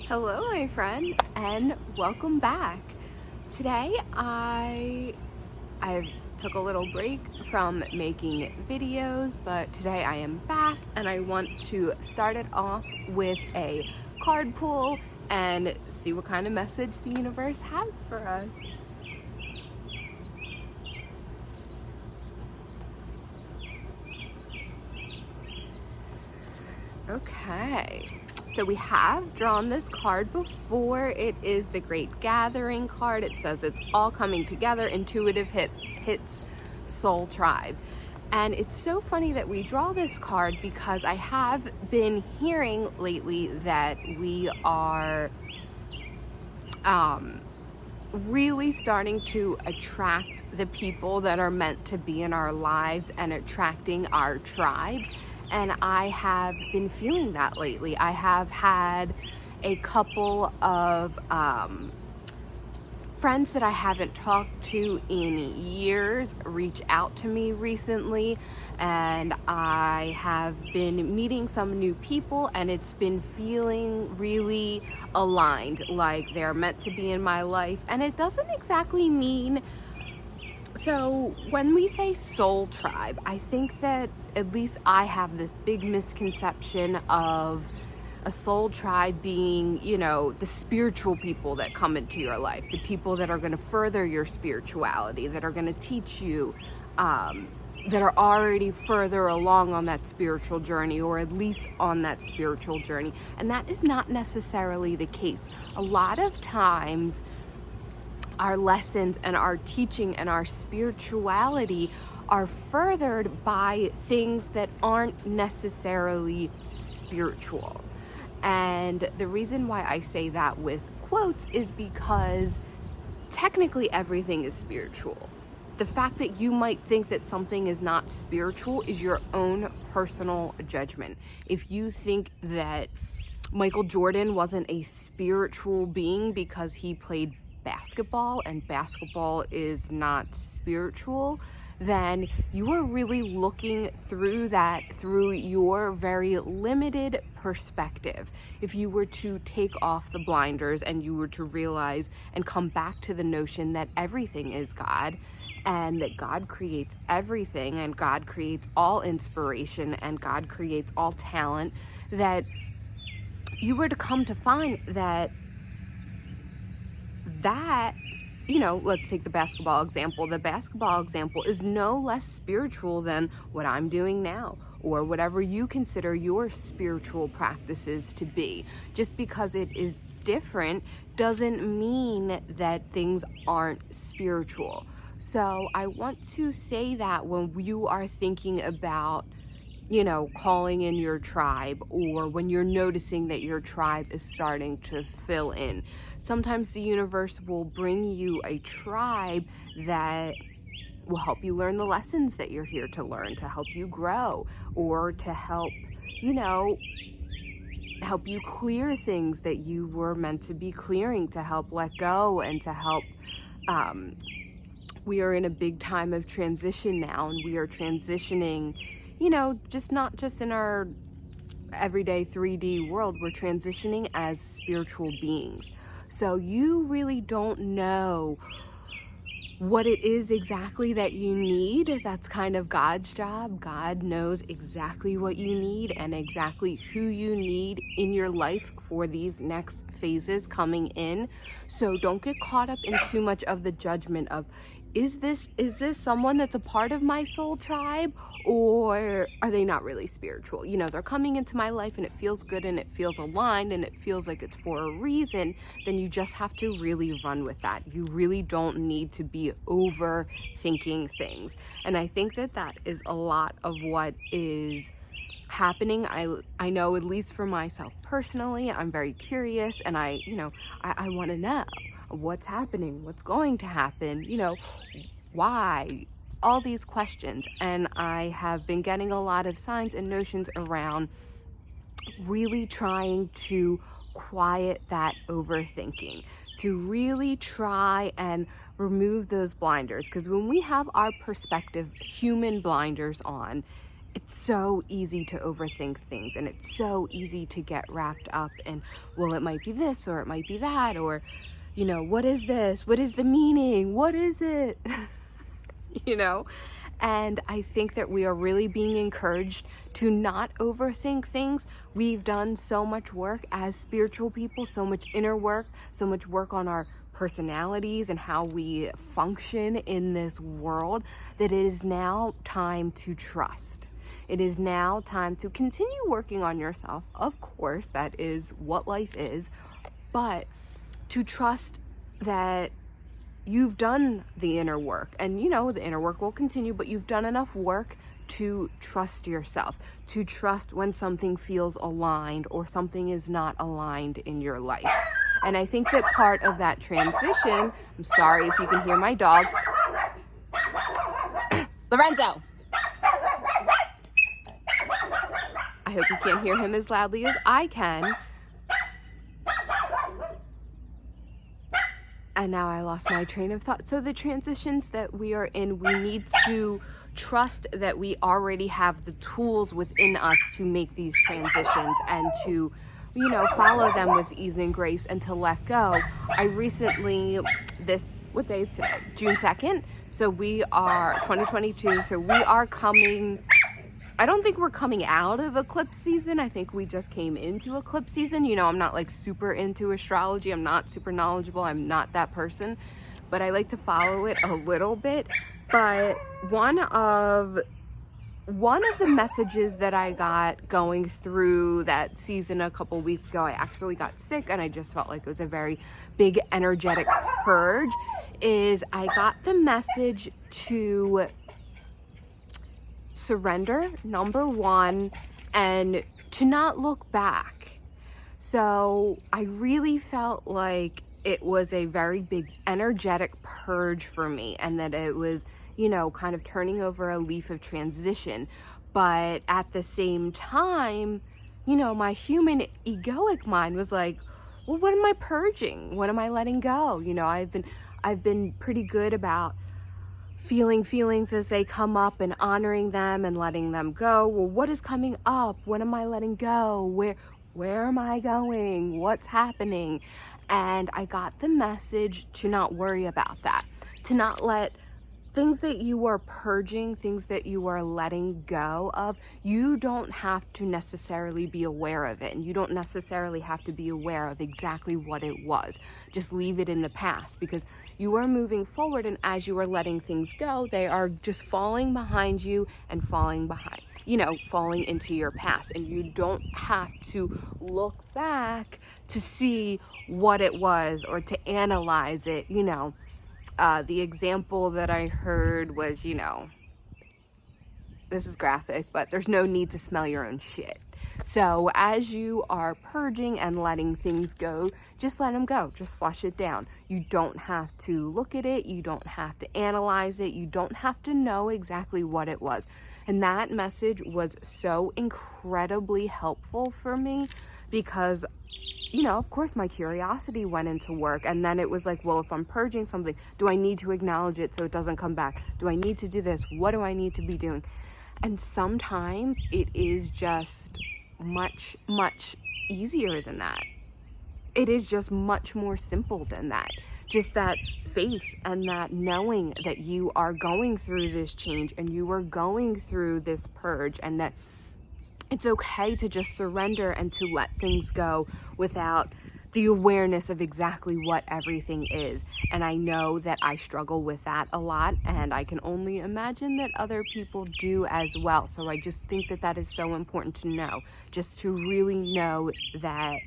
Hello, my friend, and welcome back. Today, I took a little break from making videos, but today I am back and I want to start it off with a card pull and see what kind of message the universe has for us. Okay, so we have drawn this card before. It is the Great Gathering card. It says it's all coming together, intuitive hits soul tribe. And it's so funny that we draw this card because I have been hearing lately that we are really starting to attract the people that are meant to be in our lives and attracting our tribe. And I have been feeling that lately. I have had a couple of friends that I haven't talked to in years reach out to me recently, and I have been meeting some new people, and it's been feeling really aligned, like they're meant to be in my life. And it doesn't exactly mean, so when we say soul tribe, I think that at least I have this big misconception of a soul tribe being, the spiritual people that come into your life, the people that are going to further your spirituality, that are going to teach you, that are already further along on that spiritual journey, or at least on that spiritual journey. And that is not necessarily the case. A lot of times, our lessons and our teaching and our spirituality are furthered by things that aren't necessarily spiritual. And the reason why I say that with quotes is because technically everything is spiritual. The fact that you might think that something is not spiritual is your own personal judgment. If you think that Michael Jordan wasn't a spiritual being because he played basketball and basketball is not spiritual, then you are really looking through that through your very limited perspective. If you were to take off the blinders and you were to realize and come back to the notion that everything is God, and that God creates everything, and God creates all inspiration, and God creates all talent, that you were to come to find that let's take the basketball example. The basketball example is no less spiritual than what I'm doing now, or whatever you consider your spiritual practices to be. Just because it is different doesn't mean that things aren't spiritual. So I want to say that when you are thinking about calling in your tribe, or when you're noticing that your tribe is starting to fill in. Sometimes the universe will bring you a tribe that will help you learn the lessons that you're here to learn, to help you grow, or to help you clear things that you were meant to be clearing, to help let go, and to help we are in a big time of transition now, and we are transitioning, just not just in our everyday 3D world, we're transitioning as spiritual beings. So you really don't know what it is exactly that you need. That's kind of God's job. God knows exactly what you need and exactly who you need in your life for these next phases coming in. So don't get caught up in too much of the judgment of, is this someone that's a part of my soul tribe, or are they not really spiritual? They're coming into my life and it feels good and it feels aligned and it feels like it's for a reason. Then you just have to really run with that. You really don't need to be overthinking things. And I think that is a lot of what is happening. I know, at least for myself personally, I'm very curious, and I want to know what's happening, what's going to happen, why, all these questions. And I have been getting a lot of signs and notions around really trying to quiet that overthinking, to really try and remove those blinders. Because when we have our perspective, human blinders on, it's so easy to overthink things, and it's so easy to get wrapped up in, well, it might be this or it might be that, or, what is this? What is the meaning? What is it? you know? And I think that we are really being encouraged to not overthink things. We've done so much work as spiritual people, so much inner work, so much work on our personalities and how we function in this world, that it is now time to trust. It is now time to continue working on yourself. Of course, that is what life is, but to trust that you've done the inner work, and the inner work will continue, but you've done enough work to trust yourself, to trust when something feels aligned or something is not aligned in your life. And I think that part of that transition, I'm sorry if you can hear my dog. Lorenzo! I hope you can't hear him as loudly as I can. And now I lost my train of thought. So the transitions that we are in, we need to trust that we already have the tools within us to make these transitions and to, follow them with ease and grace and to let go. I recently, what day is today? June 2nd. So we are 2022. So we are coming, I don't think we're coming out of eclipse season. I think we just came into eclipse season. I'm not like super into astrology. I'm not super knowledgeable. I'm not that person, but I like to follow it a little bit. But one of the messages that I got going through that season a couple weeks ago, I actually got sick and I just felt like it was a very big energetic purge, is I got the message to surrender, number one, and to not look back. So I really felt like it was a very big energetic purge for me, and that it was, kind of turning over a leaf of transition. But at the same time, my human egoic mind was like, well, what am I purging? What am I letting go? I've been pretty good about feeling feelings as they come up and honoring them and letting them go. Well, what is coming up? What am I letting go? Where am I going? What's happening? And I got the message to not worry about that, to not let things that you are purging, things that you are letting go of, you don't have to necessarily be aware of it, and you don't necessarily have to be aware of exactly what it was. Just leave it in the past, because you are moving forward, and as you are letting things go, they are just falling behind you and falling into your past. And you don't have to look back to see what it was or to analyze it. The example that I heard was, this is graphic, but there's no need to smell your own shit. So as you are purging and letting things go, just let them go. Just flush it down. You don't have to look at it. You don't have to analyze it. You don't have to know exactly what it was. And that message was so incredibly helpful for me, because of course my curiosity went into work, and then it was like, well, if I'm purging something, do I need to acknowledge it so it doesn't come back? Do I need to do this? What do I need to be doing? And sometimes it is just much, much easier than that. It is just much more simple than that. Just that faith and that knowing that you are going through this change and you are going through this purge, and that it's okay to just surrender and to let things go without the awareness of exactly what everything is. And I know that I struggle with that a lot, and I can only imagine that other people do as well. So I just think that that is so important to know, just to really know that,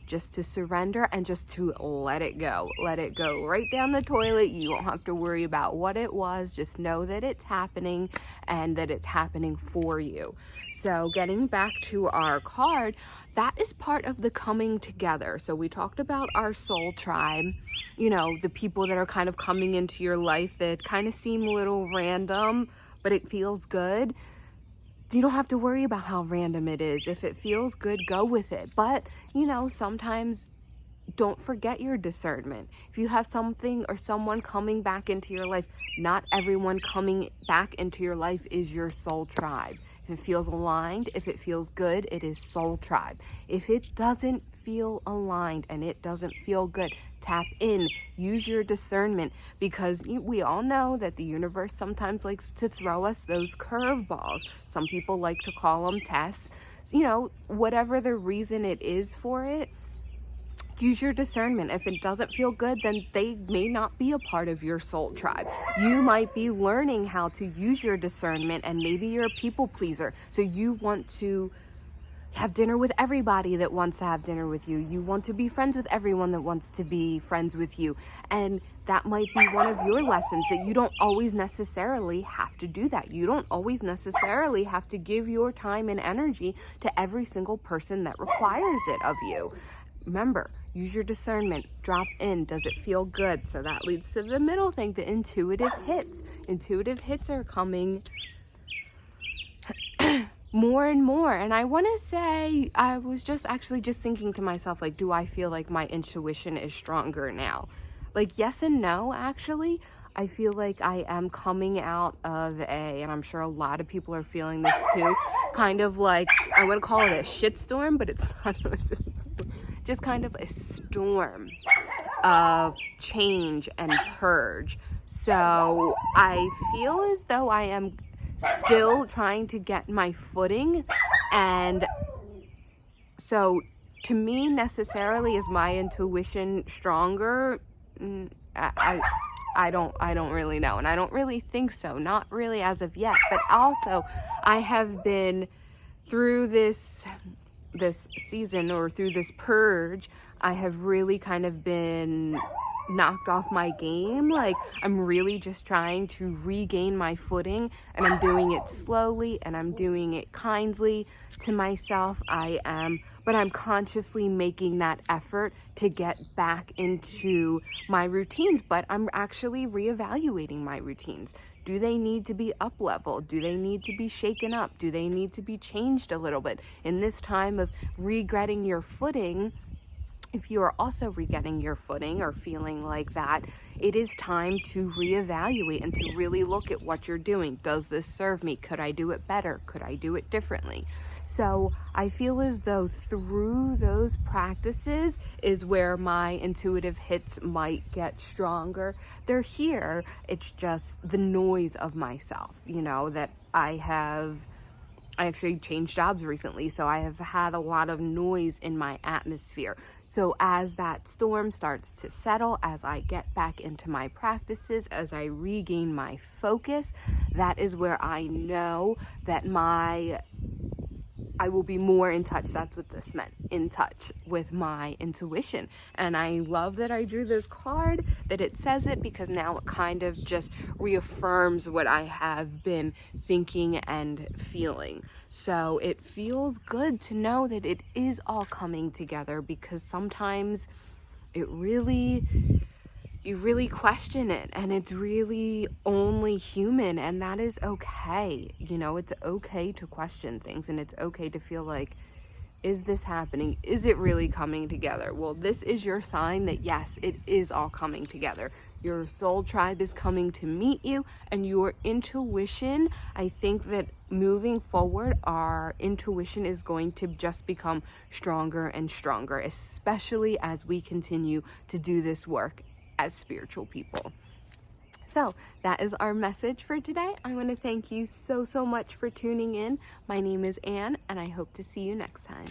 just to surrender and just to let it go right down the toilet. You don't have to worry about what it was. Just know that it's happening and that it's happening for you. So getting back to our card, that is part of the coming together. So we talked about our soul tribe, the people that are kind of coming into your life that kind of seem a little random, but it feels good. You don't have to worry about how random it is. If it feels good, go with it. But, sometimes don't forget your discernment. If you have something or someone coming back into your life, not everyone coming back into your life is your soul tribe. If it feels aligned, if it feels good, it is soul tribe. If it doesn't feel aligned and it doesn't feel good, tap in, use your discernment, because we all know that the universe sometimes likes to throw us those curveballs. Some people like to call them tests. Whatever the reason it is for it, use your discernment. If it doesn't feel good, then they may not be a part of your soul tribe. You might be learning how to use your discernment, and maybe you're a people pleaser. So you want to have dinner with everybody that wants to have dinner with you. You want to be friends with everyone that wants to be friends with you. And that might be one of your lessons, that you don't always necessarily have to do that. You don't always necessarily have to give your time and energy to every single person that requires it of you. Remember, use your discernment, drop in. Does it feel good? So that leads to the middle thing, the intuitive hits. Intuitive hits are coming more and more. And I want to say, I was just thinking to myself, like, do I feel like my intuition is stronger now? Like, yes and no, actually. I feel like I am coming out of and I'm sure a lot of people are feeling this too, kind of like, I want to call it a shitstorm, but it's not just kind of a storm of change and purge. So I feel as though I am still trying to get my footing. And so to me, necessarily, is my intuition stronger? I don't really know, and I don't really think so, not really as of yet. But also, I have been through this season, or through this purge, I have really kind of been knocked off my game. Like, I'm really just trying to regain my footing, and I'm doing it slowly, and I'm doing it kindly to myself. But I'm consciously making that effort to get back into my routines. But I'm actually reevaluating my routines. Do they need to be up leveled? Do they need to be shaken up? Do they need to be changed a little bit? In this time of regretting your footing, if you are also regretting your footing or feeling like that, it is time to reevaluate and to really look at what you're doing. Does this serve me? Could I do it better? Could I do it differently? So I feel as though through those practices is where my intuitive hits might get stronger. They're here. It's just the noise of myself, that I actually changed jobs recently, so I have had a lot of noise in my atmosphere. So as that storm starts to settle, as I get back into my practices, as I regain my focus, that is where I know that I will be more in touch. That's what this meant, in touch with my intuition. And I love that I drew this card, that it says it, because now it kind of just reaffirms what I have been thinking and feeling. So it feels good to know that it is all coming together, because sometimes you really question it, and it's really only human, and that is okay. It's okay to question things, and it's okay to feel like, is this happening? Is it really coming together? Well, this is your sign that yes, it is all coming together. Your soul tribe is coming to meet you, and your intuition, I think that moving forward, our intuition is going to just become stronger and stronger, especially as we continue to do this work as spiritual people. So that is our message for today. I want to thank you so much for tuning in. My name is Anne, and I hope to see you next time.